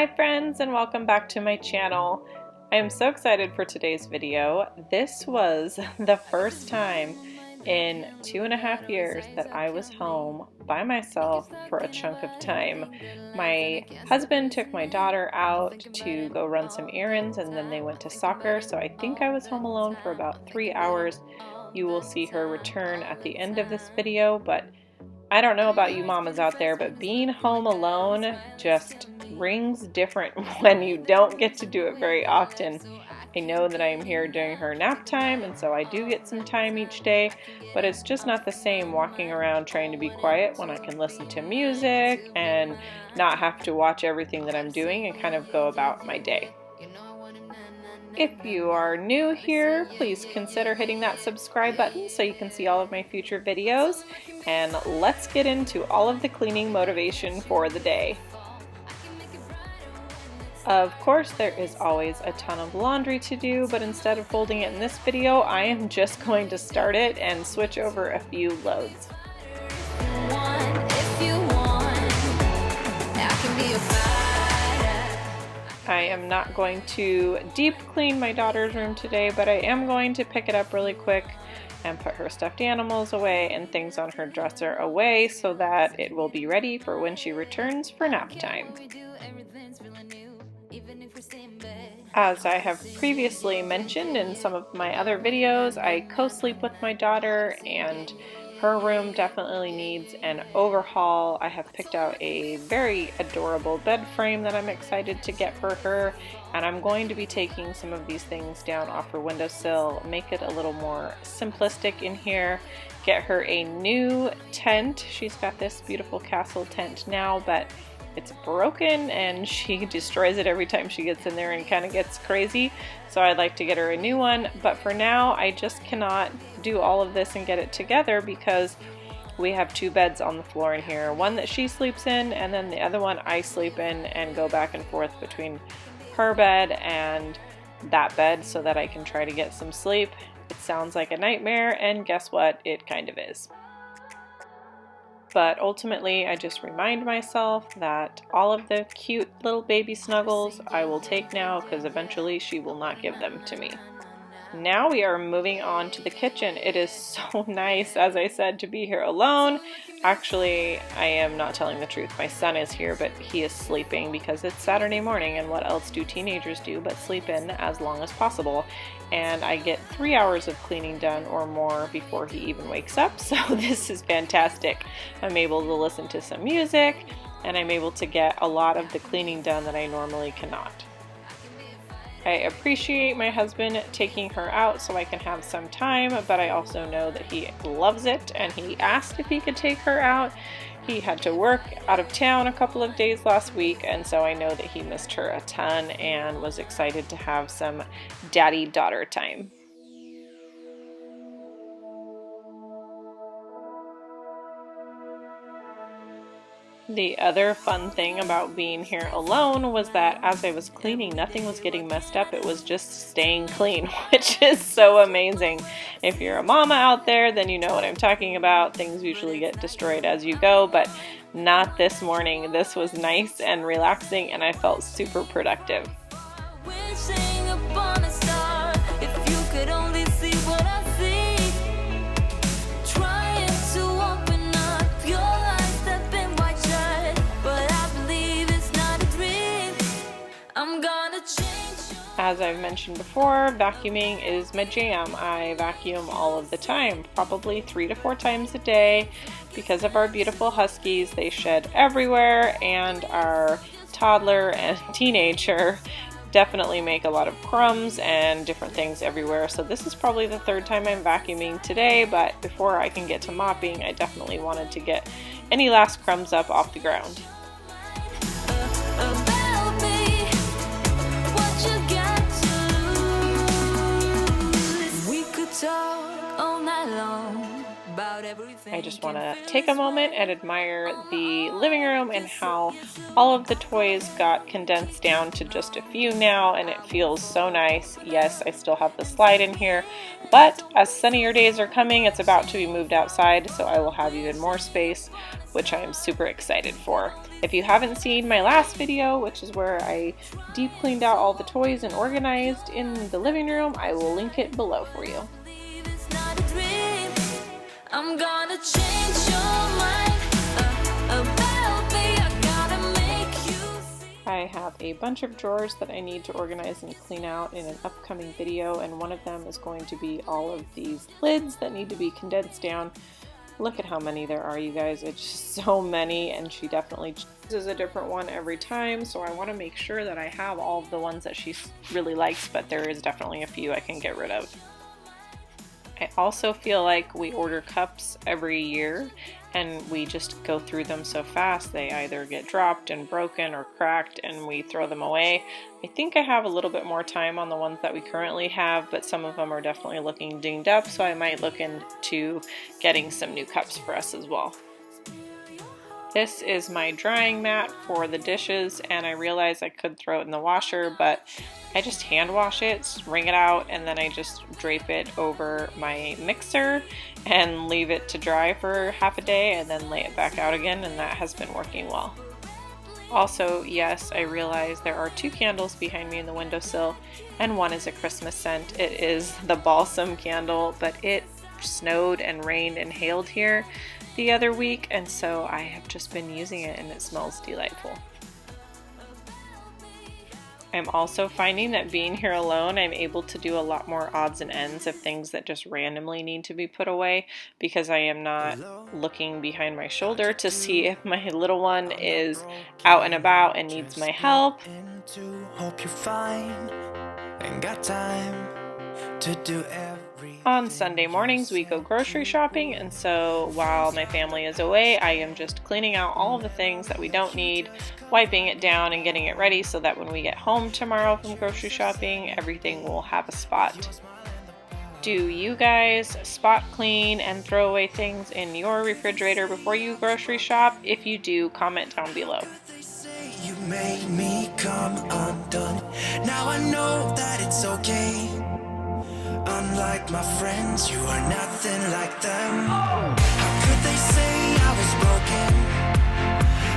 Hi friends, and welcome back to my channel. I am so excited for today's video. This was the first time in 2.5 years that I was home by myself for a chunk of time. My husband took my daughter out to go run some errands and then they went to soccer, so I think I was home alone for about 3 hours. You will see her return at the end of this video, but I don't know about you mamas out there, but being home alone just rings different when you don't get to do it very often. I know that I am here during her nap time, and so I do get some time each day, but it's just not the same walking around trying to be quiet when I can listen to music and not have to watch everything that I'm doing and kind of go about my day. If you are new here, please consider hitting that subscribe button so you can see all of my future videos. And let's get into all of the cleaning motivation for the day. Of course, there is always a ton of laundry to do, but instead of folding it in this video, I am just going to start it and switch over a few loads. I am not going to deep clean my daughter's room today, but I am going to pick it up really quick and put her stuffed animals away and things on her dresser away so that it will be ready for when she returns for nap time. As I have previously mentioned in some of my other videos, I co-sleep with my daughter and her room definitely needs an overhaul. I have picked out a very adorable bed frame that I'm excited to get for her, and I'm going to be taking some of these things down off her windowsill, make it a little more simplistic in here, get her a new tent. She's got this beautiful castle tent now, but it's broken and she destroys it every time she gets in there and kind of gets crazy. So I'd like to get her a new one, but for now I just cannot do all of this and get it together because we have two beds on the floor in here. One that she sleeps in and then the other one I sleep in and go back and forth between her bed and that bed so that I can try to get some sleep. It sounds like a nightmare, and guess what? It kind of is. But ultimately, I just remind myself that all of the cute little baby snuggles I will take now because eventually she will not give them to me. Now we are moving on to the kitchen. It is so nice, as I said, to be here alone. Actually, I am not telling the truth. My son is here, but he is sleeping because it's Saturday morning, and what else do teenagers do but sleep in as long as possible? And I get 3 hours of cleaning done or more before he even wakes up, so this is fantastic. I'm able to listen to some music, and I'm able to get a lot of the cleaning done that I normally cannot. I appreciate my husband taking her out so I can have some time, but I also know that he loves it, and he asked if he could take her out. He had to work out of town a couple of days last week, and so I know that he missed her a ton and was excited to have some daddy-daughter time. The other fun thing about being here alone was that as I was cleaning, nothing was getting messed up. It was just staying clean, which is so amazing. If you're a mama out there, then you know what I'm talking about. Things usually get destroyed as you go, but not this morning. This was nice and relaxing, and I felt super productive. Wishing upon a star, if you could only see what I see. As I've mentioned before, vacuuming is my jam. I vacuum all of the time, probably 3 to 4 times a day. Because of our beautiful huskies, they shed everywhere, and our toddler and teenager definitely make a lot of crumbs and different things everywhere. So this is probably the 3rd time I'm vacuuming today, but before I can get to mopping, I definitely wanted to get any last crumbs up off the ground. I just want to take a moment and admire the living room and how all of the toys got condensed down to just a few now, and it feels so nice. Yes, I still have the slide in here, but as sunnier days are coming, it's about to be moved outside, so I will have even more space which I am super excited for. If you haven't seen my last video, which is where I deep cleaned out all the toys and organized in the living room, I will link it below for you. I'm gonna change your mind about me. I gotta make you see. I have a bunch of drawers that I need to organize and clean out in an upcoming video, and one of them is going to be all of these lids that need to be condensed down. Look at how many there are, you guys. It's just so many, and she definitely chooses a different one every time, so I want to make sure that I have all of the ones that she really likes, but there is definitely a few I can get rid of. I also feel like we order cups every year and we just go through them so fast. They either get dropped and broken or cracked and we throw them away. I think I have a little bit more time on the ones that we currently have, but some of them are definitely looking dinged up, so I might look into getting some new cups for us as well. This is my drying mat for the dishes, and I realized I could throw it in the washer, but I just hand wash it, wring it out, and then I just drape it over my mixer and leave it to dry for half a day and then lay it back out again, and that has been working well. Also, yes, I realize there are 2 candles behind me in the windowsill, and one is a Christmas scent. It is the balsam candle, but it snowed and rained and hailed here the other week, and so I have just been using it and it smells delightful. I'm also finding that being here alone, I'm able to do a lot more odds and ends of things that just randomly need to be put away, because I am not looking behind my shoulder to see if my little one is out and about and needs my help. On Sunday mornings we go grocery shopping, and so while my family is away, I am just cleaning out all of the things that we don't need, wiping it down and getting it ready so that when we get home tomorrow from grocery shopping, everything will have a spot. Do you guys spot clean and throw away things in your refrigerator before you grocery shop? If you do, comment down below. You made me come undone. Now I know that it's okay. Unlike my friends, you are nothing like them. How could they say I was broken?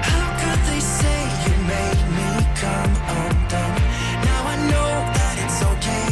How could they say you made me come undone? Now I know that it's okay.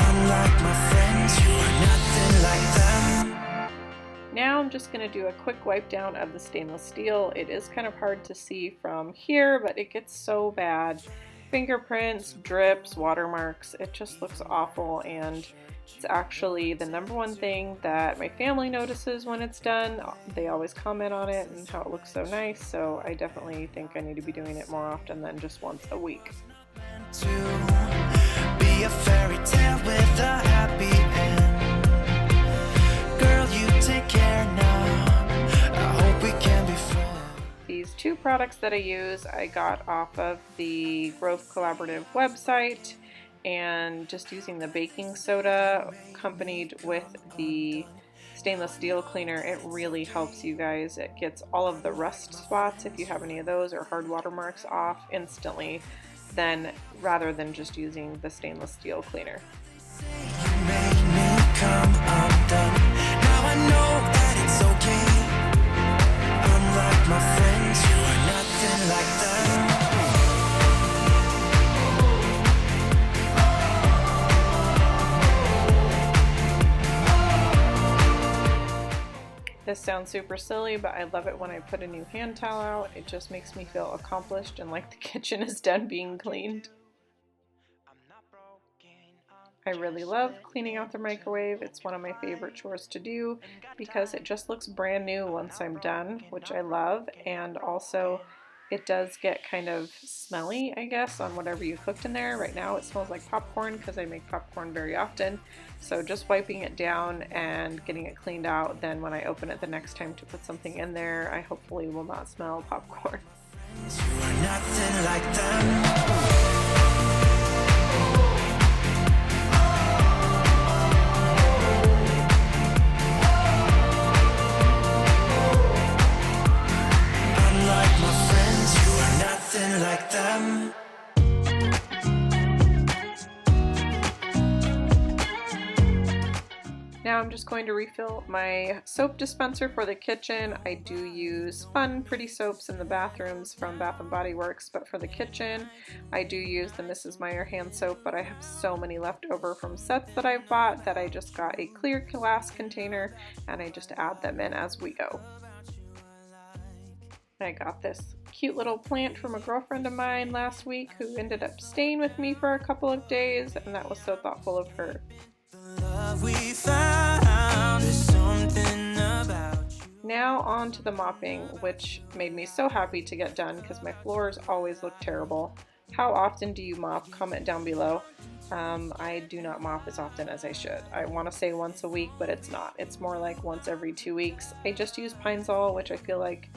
Unlike my friends, you are nothing like them. Now I'm just going to do a quick wipe down of the stainless steel. It is kind of hard to see from here, but it gets so bad. Fingerprints, drips, watermarks, it just looks awful, and it's actually the #1 thing that my family notices when it's done. They always comment on it and how it looks so nice, so I definitely think I need to be doing it more often than just once a week. To be a fairy tale with a happy end. Girl, you take care now. I hope we can be friends. These 2 products that I use I got off of the Growth Collaborative website, and just using the baking soda accompanied with the stainless steel cleaner, it really helps, you guys. It gets all of the rust spots, if you have any of those, or hard watermarks, off instantly, then rather than just using the stainless steel cleaner. You made me come undone. Now I know that it's okay. Unlike my friends, you are nothing like them. This sounds super silly, but I love it when I put a new hand towel out. It just makes me feel accomplished and like the kitchen is done being cleaned. I really love cleaning out the microwave. It's one of my favorite chores to do because it just looks brand new once I'm done, which I love, and also it does get kind of smelly, I guess, on whatever you cooked in there. Right now it smells like popcorn because I make popcorn very often, so just wiping it down and getting it cleaned out, then when I open it the next time to put something in there, I hopefully will not smell popcorn. You are nothing like them. Like them. Now I'm just going to refill my soap dispenser for the kitchen. I do use fun, pretty soaps in the bathrooms from Bath & Body Works, but for the kitchen, I do use the Mrs. Meyer hand soap, but I have so many left over from sets that I've bought that I just got a clear glass container and I just add them in as we go. I got this cute little plant from a girlfriend of mine last week who ended up staying with me for a couple of days, and that was so thoughtful of her. Now on to the mopping, which made me so happy to get done because my floors always look terrible. How often do you mop? Comment down below. I do not mop as often as I should. I want to say once a week, but it's not. It's more like once every 2 weeks. I just use Pine Sol, which I feel like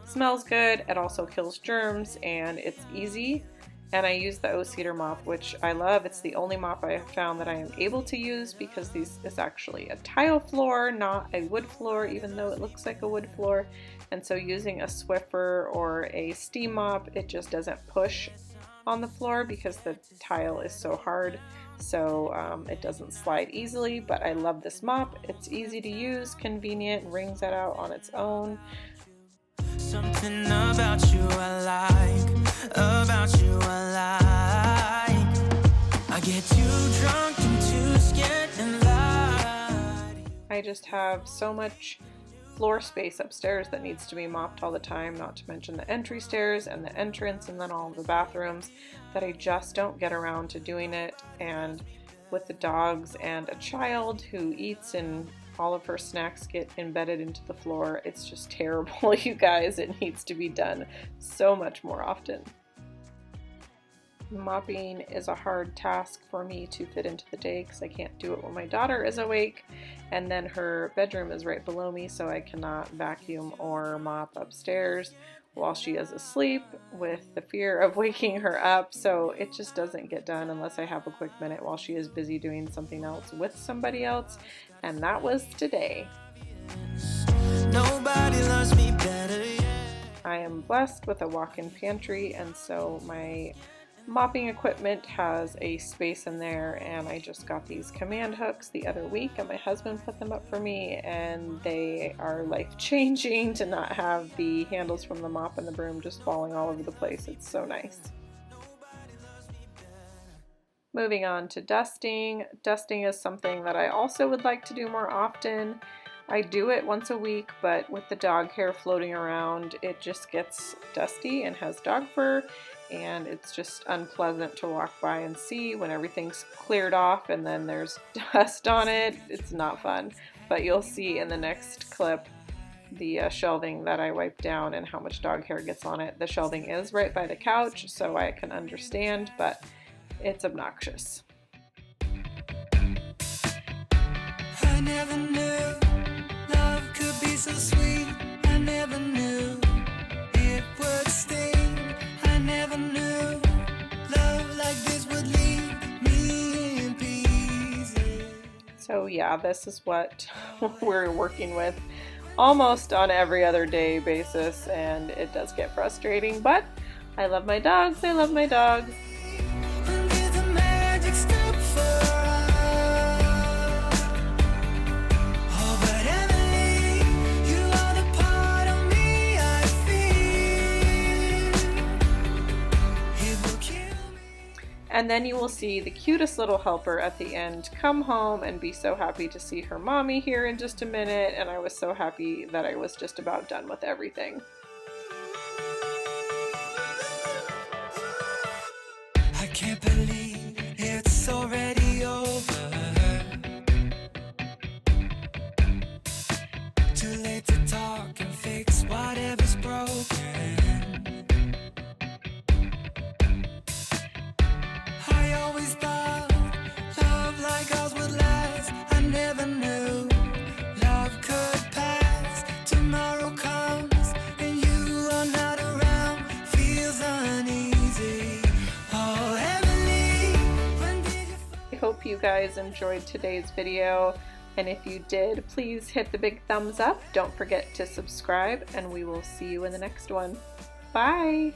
smells good. It also kills germs and it's easy. And I use the O-Cedar mop, which I love. It's the only mop I have found that I am able to use because this is actually a tile floor, not a wood floor, even though it looks like a wood floor. And so using a Swiffer or a steam mop, it just doesn't push on the floor because the tile is so hard. So it doesn't slide easily, but I love this mop. It's easy to use, convenient, wrings that out on its own. Something about you I like, about you I like. I get too drunk and too scared and lie. I just have so much floor space upstairs that needs to be mopped all the time, not to mention the entry stairs and the entrance and then all of the bathrooms, that I just don't get around to doing it. And with the dogs and a child who eats and all of her snacks get embedded into the floor, it's just terrible, you guys. It needs to be done so much more often. Mopping is a hard task for me to fit into the day because I can't do it when my daughter is awake, and then her bedroom is right below me, so I cannot vacuum or mop upstairs while she is asleep with the fear of waking her up. So it just doesn't get done unless I have a quick minute while she is busy doing something else with somebody else, and that was today. Nobody loves me better yet. I am blessed with a walk-in pantry, and so my mopping equipment has a space in there, and I just got these command hooks the other week and my husband put them up for me, and they are life-changing to not have the handles from the mop and the broom just falling all over the place. It's so nice. Moving on to dusting. Dusting is something that I also would like to do more often. I do it once a week, but with the dog hair floating around, it just gets dusty and has dog fur, and it's just unpleasant to walk by and see when everything's cleared off and then there's dust on it. It's not fun, but you'll see in the next clip the shelving that I wiped down and how much dog hair gets on it. The shelving is right by the couch, so I can understand, but it's obnoxious. I never knew love could be so sweet. I never knew it would sting. I never knew love like this would leave me in pieces. So yeah, this is what we're working with almost on every other day basis, and it does get frustrating, but I love my dogs. I love my dogs. And then you will see the cutest little helper at the end come home and be so happy to see her mommy here in just a minute, and I was so happy that I was just about done with everything. I can't believe it's already over. Too late to talk and fix whatever's broken. I always thought love like ours would last. I never knew love could pass. Tomorrow comes and you are not around. Feels uneasy. Oh, Emily, when did you I hope you guys enjoyed today's video, and if you did, please hit the big thumbs up. Don't forget to subscribe, and we will see you in the next one. Bye!